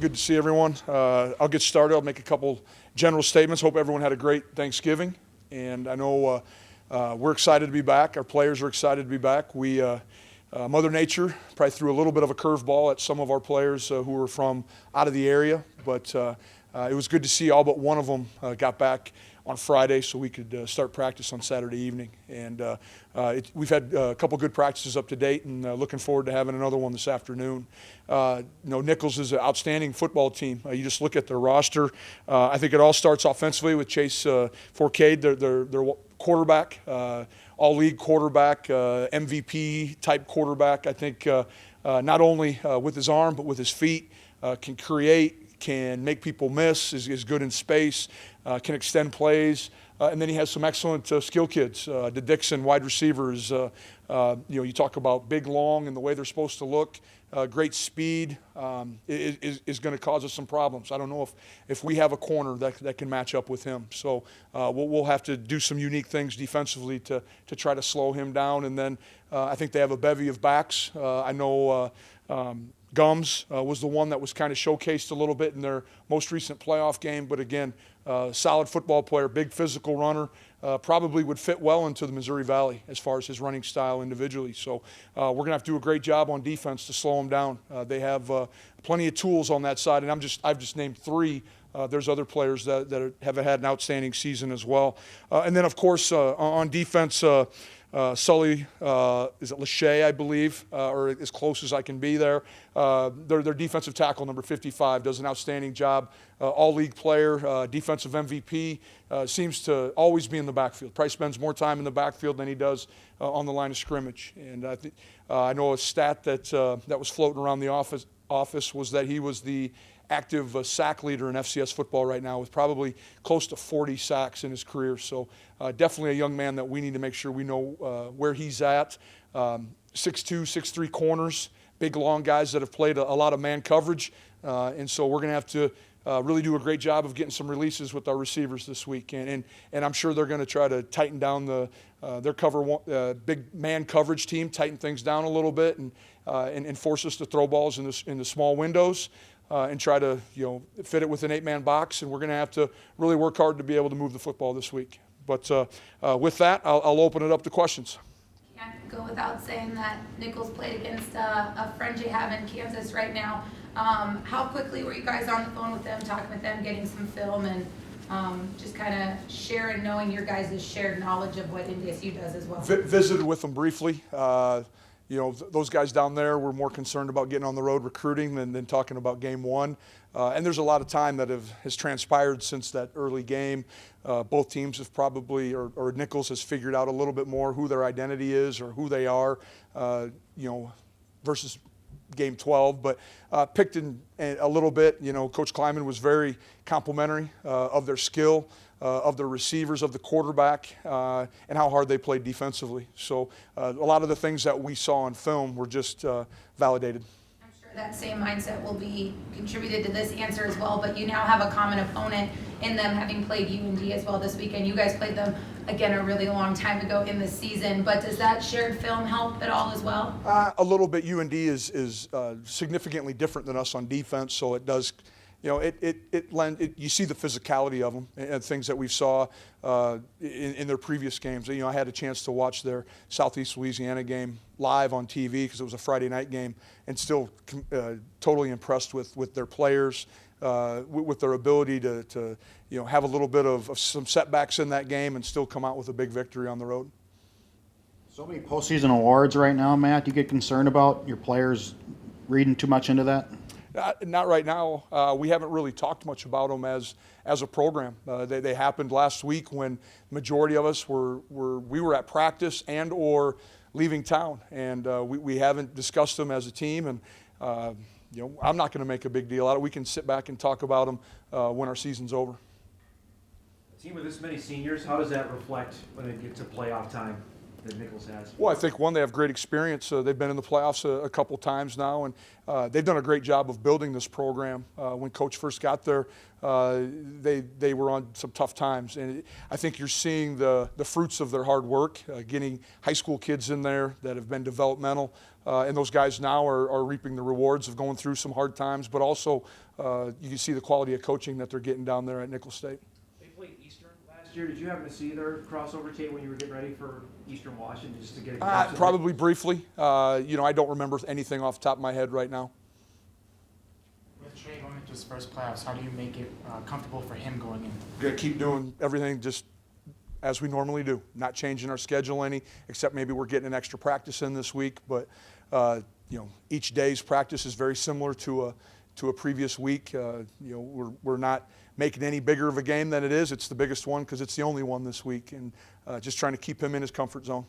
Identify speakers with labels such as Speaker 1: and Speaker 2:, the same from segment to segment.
Speaker 1: Good to see everyone. I'll get started. I'll make a couple general statements. Hope everyone had a great Thanksgiving. And I know we're excited to be back. Our players are excited to be back. Mother Nature probably threw a little bit of a curveball at some of our players who were from out of the area. But it was good to see all but one of them got back on Friday so we could start practice on Saturday evening. And we've had a couple good practices up to date, and looking forward to having another one this afternoon. Nicholls is an outstanding football team. You just look at their roster. I think it all starts offensively with Chase Forcade, their quarterback, all-league quarterback, MVP-type quarterback. I think not only with his arm but with his feet, can create, can make people miss, is good in space, can extend plays. And then he has some excellent skill kids. The Dixon wide receivers, you talk about big, long, and the way they're supposed to look. Great speed is going to cause us some problems. I don't know if we have a corner that can match up with him. So we'll have to do some unique things defensively to try to slow him down. And then I think they have a bevy of backs. I know Gums was the one that was kind of showcased a little bit in their most recent playoff game. But again, solid football player, big physical runner, probably would fit well into the Missouri Valley as far as his running style individually. So we're going to have to do a great job on defense to slow him down. They have plenty of tools on that side, and I've just named three. There's other players that have had an outstanding season as well. And then, of course, on defense, Sully, is it Lachey, I believe, or as close as I can be there. Their defensive tackle, number 55, does an outstanding job. All-league player, defensive MVP, seems to always be in the backfield. Probably spends more time in the backfield than he does on the line of scrimmage. And I know a stat that was floating around the office was that he was the active sack leader in FCS football right now with probably close to 40 sacks in his career. So definitely a young man that we need to make sure we know where he's at. 6'2", 6'3" corners, big, long guys that have played a lot of man coverage. And so we're going to have to really do a great job of getting some releases with our receivers this week. And I'm sure they're going to try to tighten down their big man coverage team, tighten things down a little bit and force us to throw balls in the small windows. And try to fit it with an 8-man box, and we're going to have to really work hard to be able to move the football this week. But with that, I'll open it up to questions.
Speaker 2: Can't go without saying that Nicholls played against a friend you have in Kansas right now. How quickly were you guys on the phone with them, talking with them, getting some film, and just kind of sharing, knowing your guys' shared knowledge of what NDSU does as well?
Speaker 1: Visited with them briefly. Those guys down there were more concerned about getting on the road recruiting than talking about game one. And there's a lot of time that has transpired since that early game. Both teams have probably, or Nicholls has figured out a little bit more who their identity is or who they are, versus game 12. But picked in a little bit. Coach Kleiman was very complimentary of their skill, of the receivers, of the quarterback, and how hard they played defensively. So a lot of the things that we saw on film were just validated.
Speaker 2: I'm sure that same mindset will be contributed to this answer as well, but you now have a common opponent in them, having played UND as well this weekend. You guys played them, again, a really long time ago in the season, but does that shared film help at all as well?
Speaker 1: A little bit. UND is significantly different than us on defense, so it does. You see the physicality of them and things that we saw in their previous games. I had a chance to watch their Southeast Louisiana game live on TV because it was a Friday night game, and still totally impressed with their players, with their ability to have a little bit of some setbacks in that game and still come out with a big victory on the road.
Speaker 3: So many postseason awards right now, Matt. Do you get concerned about your players reading too much into that?
Speaker 1: Not right now. We haven't really talked much about them as a program. They happened last week when the majority of us we were at practice and or leaving town, and we haven't discussed them as a team. And I'm not going to make a big deal out of it. We can sit back and talk about them when our season's over.
Speaker 4: A team with this many seniors, how does that reflect when it gets to playoff time? that Nicholls has?
Speaker 1: Well, I think, one, they have great experience. They've been in the playoffs a couple times now, and they've done a great job of building this program. When Coach first got there, they were on some tough times, and I think you're seeing the fruits of their hard work, getting high school kids in there that have been developmental, and those guys now are reaping the rewards of going through some hard times, but also you can see the quality of coaching that they're getting down there at Nicholls State.
Speaker 4: They played Eastern last year. Did you happen to see their crossover tape when you were getting ready for Eastern Washington, just to get a glimpse of it?
Speaker 1: Probably briefly. I don't remember anything off the top of my head right now.
Speaker 5: With Trey going into his first playoffs, how do you make it comfortable for him going in?
Speaker 1: Gonna keep doing everything just as we normally do, not changing our schedule any, except maybe we're getting an extra practice in this week. But each day's practice is very similar to a previous week. We're not making any bigger of a game than it is. It's the biggest one because it's the only one this week, and just trying to keep him in his comfort zone.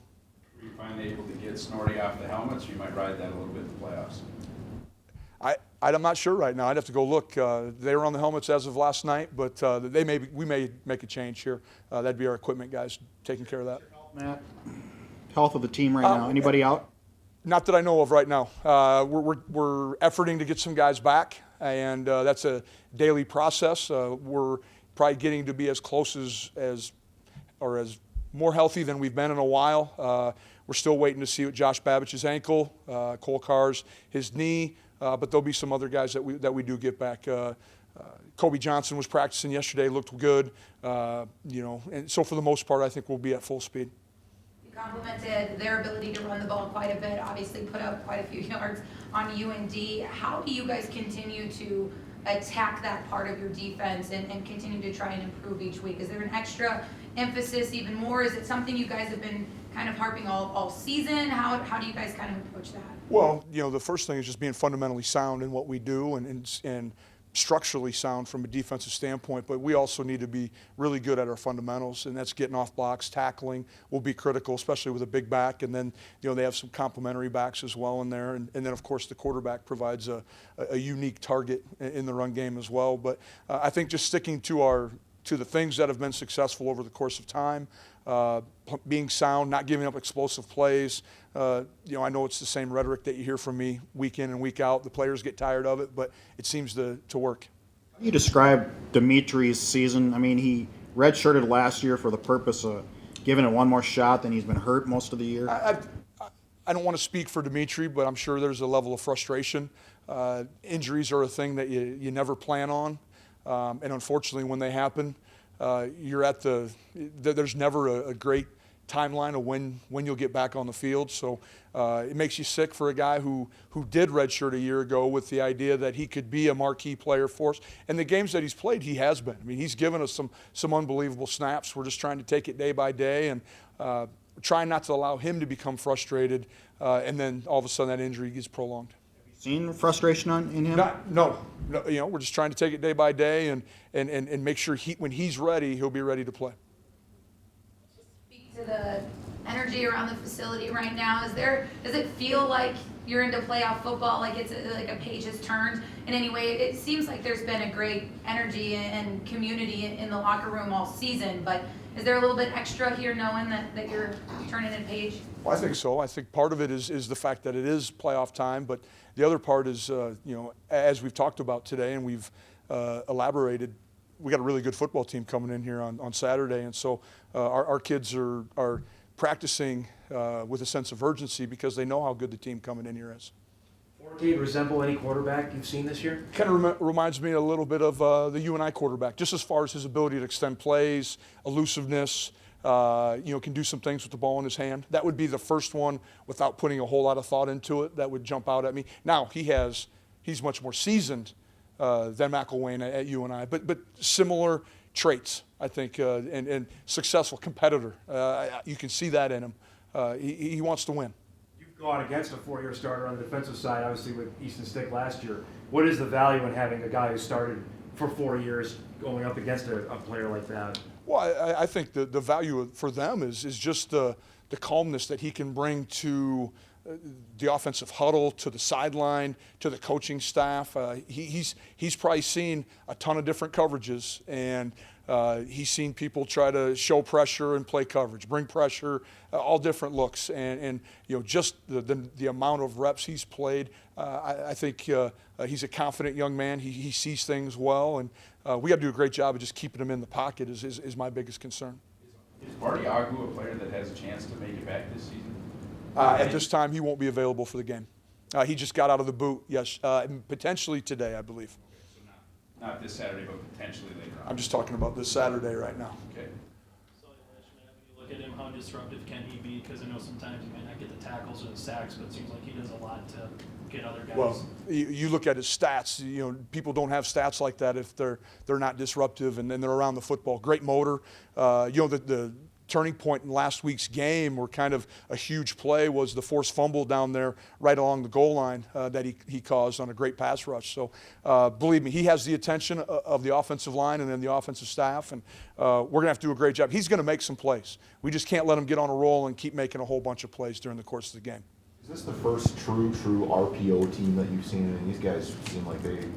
Speaker 6: Were you finally able to get Snorty off the helmets? You might ride that a little bit in the playoffs.
Speaker 1: I'm not sure right now. I'd have to go look. They were on the helmets as of last night, but we may make a change here. That'd be our equipment guys taking care of that.
Speaker 3: Matt, health of the team right now. Anybody out?
Speaker 1: Not that I know of right now. We're efforting to get some guys back, and that's a daily process. We're probably getting to be as close as more healthy than we've been in a while. We're still waiting to see what Josh Babbich's ankle, Cole Carr's his knee, but there'll be some other guys that we do get back. Kobe Johnson was practicing yesterday, looked good, and so for the most part, I think we'll be at full speed.
Speaker 2: You complimented their ability to run the ball quite a bit, obviously put up quite a few yards on UND. How do you guys continue to attack that part of your defense and continue to try and improve each week? Is there an extra emphasis even more? Is it something you guys have been kind of harping all season? How do you guys kind of approach that?
Speaker 1: Well, the first thing is just being fundamentally sound in what we do and structurally sound from a defensive standpoint, but we also need to be really good at our fundamentals, and that's getting off blocks, tackling will be critical, especially with a big back, and then they have some complementary backs as well in there, and then of course the quarterback provides a unique target in the run game as well. But I think just sticking to the things that have been successful over the course of time, being sound, not giving up explosive plays. I know it's the same rhetoric that you hear from me week in and week out. The players get tired of it, but it seems to work.
Speaker 3: How do you describe Dimitri's season? I mean, he redshirted last year for the purpose of giving it one more shot, then he's been hurt most of the year.
Speaker 1: I don't want to speak for Dimitri, but I'm sure there's a level of frustration. Injuries are a thing that you never plan on, and unfortunately when they happen, you're at there's never a great timeline of when you'll get back on the field. So it makes you sick for a guy who did redshirt a year ago with the idea that he could be a marquee player for us. And the games that he's played, he has been. I mean, he's given us some unbelievable snaps. We're just trying to take it day by day and trying not to allow him to become frustrated, and then all of a sudden that injury gets prolonged.
Speaker 3: Seen frustration in him?
Speaker 1: No, we're just trying to take it day by day and make sure when he's ready, he'll be ready to play.
Speaker 2: Speak to the energy around the facility right now. Does it feel like you're into playoff football, like it's like a page has turned in any way? It seems like there's been a great energy and community in the locker room all season, but is there a little bit extra here knowing that you're turning a page?
Speaker 1: Well, I think so. I think part of it is the fact that it is playoff time, but the other part is, as we've talked about today and we've elaborated, we got a really good football team coming in here on Saturday, and so our kids are practicing with a sense of urgency because they know how good the team coming in here is.
Speaker 4: Forte resemble any quarterback you've seen this year?
Speaker 1: Kind of reminds me a little bit of the UNI quarterback, just as far as his ability to extend plays, elusiveness, can do some things with the ball in his hand. That would be the first one without putting a whole lot of thought into it that would jump out at me. Now, he's much more seasoned than McElwain at UNI, but similar traits, I think, and successful competitor. You can see that in him. He wants to win.
Speaker 4: You've gone against a four-year starter on the defensive side, obviously with Easton Stick last year. What is the value in having a guy who started for 4 years going up against a player like that?
Speaker 1: Well, I think the value for them is just the calmness that he can bring to the offensive huddle, to the sideline, to the coaching staff. He's probably seen a ton of different coverages, and He's seen people try to show pressure and play coverage, bring pressure, all different looks, and just the amount of reps he's played. I think he's a confident young man. He sees things well, and we got to do a great job of just keeping him in the pocket. Is my biggest concern.
Speaker 6: Is Marty Agu a player that has a chance to make it back this season?
Speaker 1: At this time, he won't be available for the game. He just got out of the boot, yes, potentially today, I believe.
Speaker 6: Not this Saturday, but potentially later on.
Speaker 1: I'm just talking about this Saturday right now.
Speaker 6: Okay.
Speaker 7: So when you look at him, how disruptive can he be? Because I know sometimes he might not get the tackles or the sacks, but it seems like he does a lot to get other guys.
Speaker 1: Well, you look at his stats. People don't have stats like that if they're not disruptive and then they're around the football. Great motor. The turning point in last week's game, where kind of a huge play was the forced fumble down there right along the goal line that he caused on a great pass rush. So believe me, he has the attention of the offensive line and then the offensive staff, and we're going to have to do a great job. He's going to make some plays. We just can't let him get on a roll and keep making a whole bunch of plays during the course of the game.
Speaker 8: Is this the first true RPO team that you've seen? And these guys seem like they do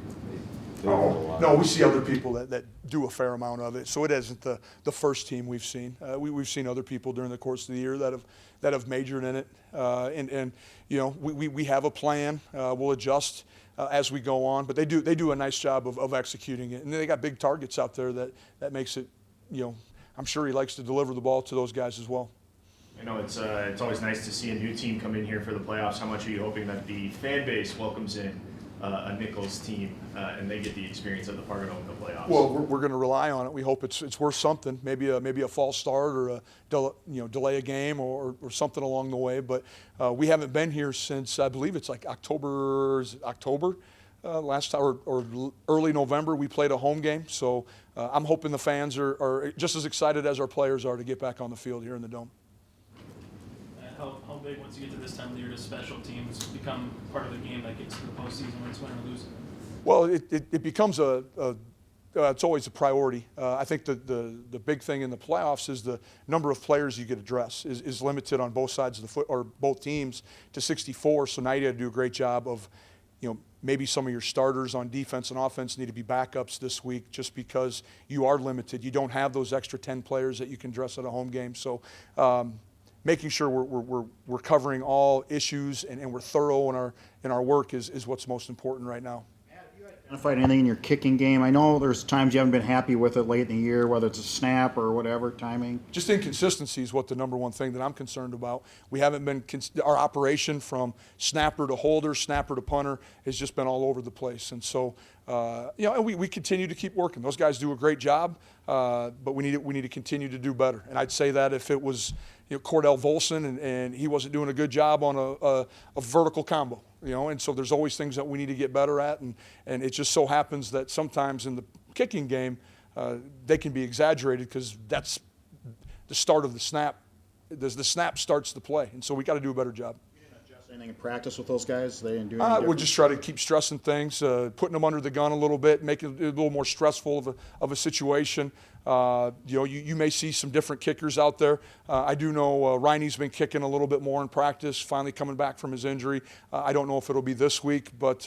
Speaker 8: a lot.
Speaker 1: No, we see other people that do a fair amount of it. So it isn't the first team we've seen. We've seen other people during the course of the year that have majored in it. And we have a plan. We'll adjust as we go on. But they do a nice job of executing it. And they got big targets out there that makes it. I'm sure he likes to deliver the ball to those guys as well.
Speaker 9: I know it's always nice to see a new team come in here for the playoffs. How much are you hoping that the fan base welcomes in a Nicholls team and they get the experience of the Pargano in the playoffs?
Speaker 1: Well, we're going to rely on it. We hope it's worth something. Maybe a false start or delay a game or something along the way. But we haven't been here since I believe it's like October. Last time or early November we played a home game. So I'm hoping the fans are just as excited as our players are to get back on the field here in the Dome.
Speaker 7: How big, once you get to this time of the year, does special teams become part of the game that gets to the postseason when it's win or lose?
Speaker 1: Well, it becomes it's always a priority. I think the big thing in the playoffs is the number of players you get addressed is limited on both sides of the foot or both teams to 64. So now you got to do a great job of, maybe some of your starters on defense and offense need to be backups this week just because you are limited. You don't have those extra 10 players that you can dress at a home game. So making sure we're covering all issues and we're thorough in our work is what's most important right now.
Speaker 3: Identified anything in your kicking game? I know there's times you haven't been happy with it late in the year, whether it's a snap or whatever, timing.
Speaker 1: Just inconsistency is what the number one thing that I'm concerned about. We haven't been, our operation from snapper to holder, snapper to punter has just been all over the place. And so, and we continue to keep working. Those guys do a great job, but we need to continue to do better. And I'd say that if it was, Cordell Volson and he wasn't doing a good job on a vertical combo, and so there's always things that we need to get better at, and it just so happens that sometimes in the kicking game they can be exaggerated because that's the start of the snap. The snap starts the play, and so we got to do a better job.
Speaker 3: Anything in practice with those guys? They didn't do anything
Speaker 1: we'll just try to keep stressing things, putting them under the gun a little bit, making it a little more stressful of a situation. You may see some different kickers out there. I do know Riney's been kicking a little bit more in practice, finally coming back from his injury. I don't know if it'll be this week, but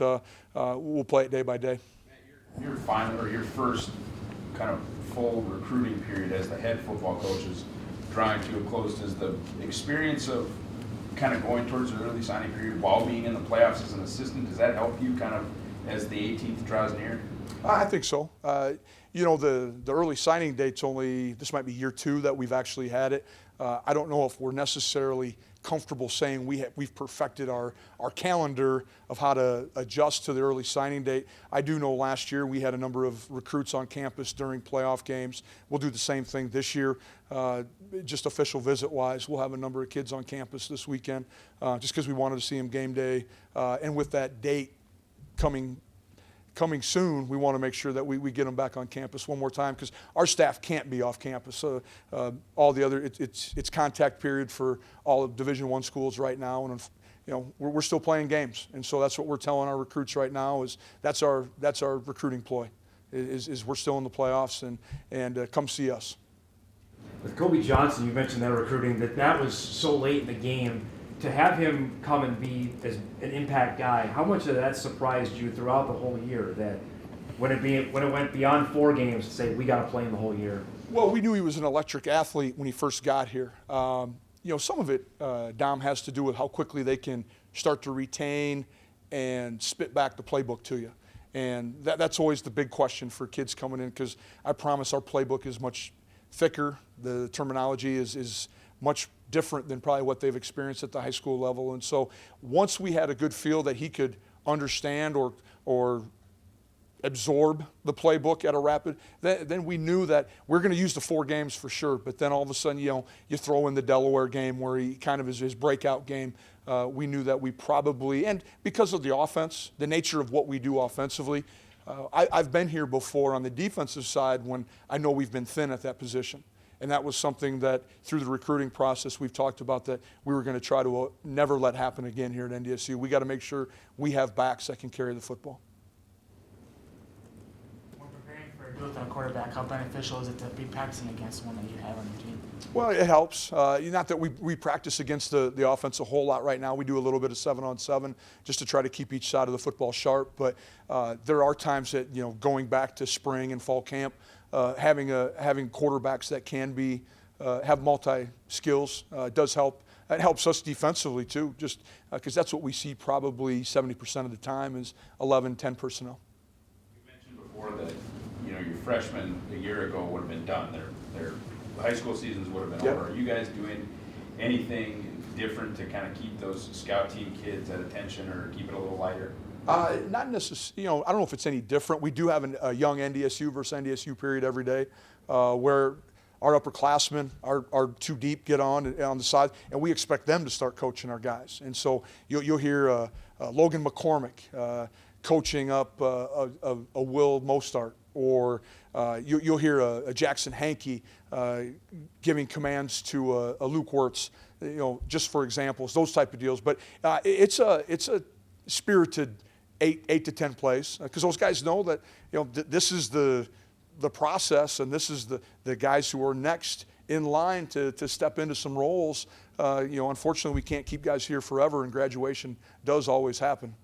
Speaker 1: we'll play it day by day.
Speaker 6: Your final or your first kind of full recruiting period as the head football coach is drawing to a close. Does the experience of kind of going towards the early signing period while being in the playoffs as an assistant, does that help you kind of as the 18th draws near?
Speaker 1: I think so. The early signing date's this might be year 2 that we've actually had it. I don't know if we're necessarily comfortable saying we've perfected our calendar of how to adjust to the early signing date. I do know last year we had a number of recruits on campus during playoff games. We'll do the same thing this year. Just official visit-wise, we'll have a number of kids on campus this weekend just because we wanted to see them game day. And with that date coming soon, we want to make sure that we get them back on campus one more time because our staff can't be off campus. All the other, it's contact period for all of Division I schools right now, and we're still playing games, and so that's what we're telling our recruits right now is that's our recruiting ploy, is we're still in the playoffs and come see us.
Speaker 4: With Kobe Johnson, you mentioned that recruiting, that was so late in the game. To have him come and be as an impact guy, how much of that surprised you throughout the whole year that when it went beyond 4 games to say we got to play him the whole year?
Speaker 1: Well, we knew he was an electric athlete when he first got here. Some of it, Dom, has to do with how quickly they can start to retain and spit back the playbook to you. And that's always the big question for kids coming in, because I promise our playbook is much thicker. The terminology is much different than probably what they've experienced at the high school level. And so once we had a good feel that he could understand or absorb the playbook at a rapid, then we knew that we're going to use the 4 games for sure. But then all of a sudden, you throw in the Delaware game where he kind of is his breakout game. We knew that we probably, and because of the offense, the nature of what we do offensively, I've been here before on the defensive side when I know we've been thin at that position. And that was something that through the recruiting process we've talked about, that we were going to try to never let happen again here at NDSU. We got to make sure we have backs that can carry the football.
Speaker 5: When preparing for a duel with a quarterback, how beneficial is it to be practicing against one that you have on your team?
Speaker 1: Well, it helps. Not that we practice against the offense a whole lot right now. We do a little bit of 7-on-7 just to try to keep each side of the football sharp. But there are times that, going back to spring and fall camp, having quarterbacks that can be have multi-skills does help. It helps us defensively too, just because that's what we see probably 70% of the time is 11, 10 personnel.
Speaker 6: You mentioned before that, your freshmen a year ago would have been done. Their high school seasons would have been over. Are you guys doing anything different to kind of keep those scout team kids at attention or keep it a little lighter?
Speaker 1: Not necessarily. I don't know if it's any different. We do have a young NDSU versus NDSU period every day, where our upperclassmen, our too deep, get on the side, and we expect them to start coaching our guys. And so you'll hear Logan McCormick coaching up a Will Mostart, or you'll hear a Jackson Hankey giving commands to a Luke Wirtz, just for examples, those type of deals. But it's a spirited 8 to 10 plays, because those guys know that this is the process, and this is the guys who are next in line to step into some roles. Unfortunately, we can't keep guys here forever, and graduation does always happen.